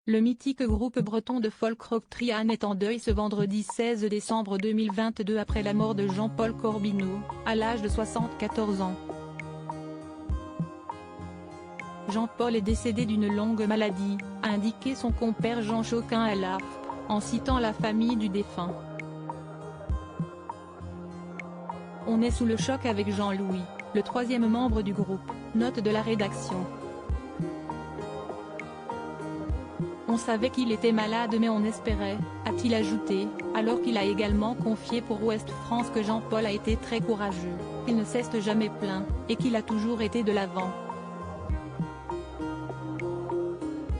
Le mythique groupe breton de folk rock Trian est en deuil ce vendredi 16 décembre 2022 après la mort de Jean-Paul Corbineau, à l'âge de 74 ans. Jean-Paul est décédé d'une longue maladie, a indiqué son compère Jean Choquin à l'AFP, en citant la famille du défunt. On est sous le choc avec Jean-Louis, le troisième membre du groupe, note de la rédaction. On savait qu'il était malade mais on espérait, a-t-il ajouté, alors qu'il a également confié pour Ouest France que Jean-Paul a été très courageux, qu'il ne s'est jamais plaint, et qu'il a toujours été de l'avant.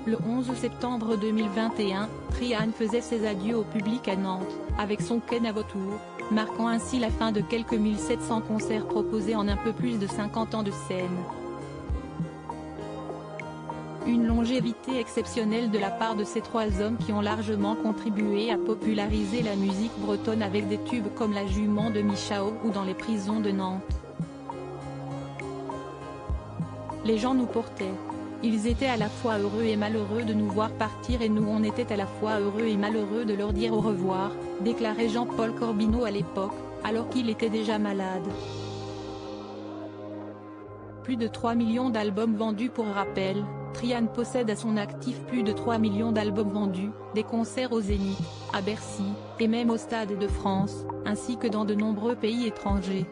Le 11 septembre 2021, Trian faisait ses adieux au public à Nantes, avec son Ken à vautour, marquant ainsi la fin de quelques 1700 concerts proposés en un peu plus de 50 ans de scène. Une longévité exceptionnelle de la part de ces trois hommes qui ont largement contribué à populariser la musique bretonne avec des tubes comme La Jument de Michao ou Dans les prisons de Nantes. Les gens nous portaient. Ils étaient à la fois heureux et malheureux de nous voir partir et nous on était à la fois heureux et malheureux de leur dire au revoir, déclarait Jean-Paul Corbineau à l'époque, alors qu'il était déjà malade. Plus de 3 millions d'albums vendus pour rappel, Trian possède à son actif plus de 3 millions d'albums vendus, des concerts au Zénith, à Bercy, et même au Stade de France, ainsi que dans de nombreux pays étrangers.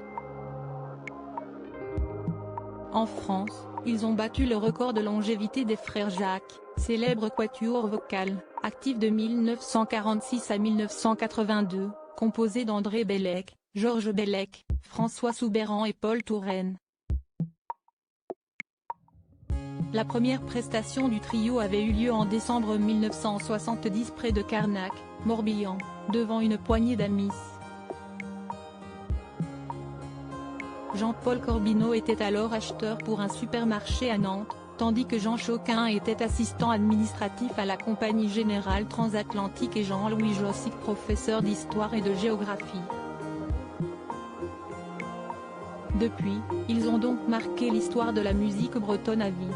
En France, ils ont battu le record de longévité des frères Jacques, célèbre quatuor vocal, actif de 1946 à 1982, composé d'André Bellec, Georges Bellec, François Soubeyran et Paul Touraine. La première prestation du trio avait eu lieu en décembre 1970 près de Carnac, Morbihan, devant une poignée d'amis. Jean-Paul Corbineau était alors acheteur pour un supermarché à Nantes, tandis que Jean Choquin était assistant administratif à la Compagnie Générale Transatlantique et Jean-Louis Jossic professeur d'histoire et de géographie. Depuis, ils ont donc marqué l'histoire de la musique bretonne à vie.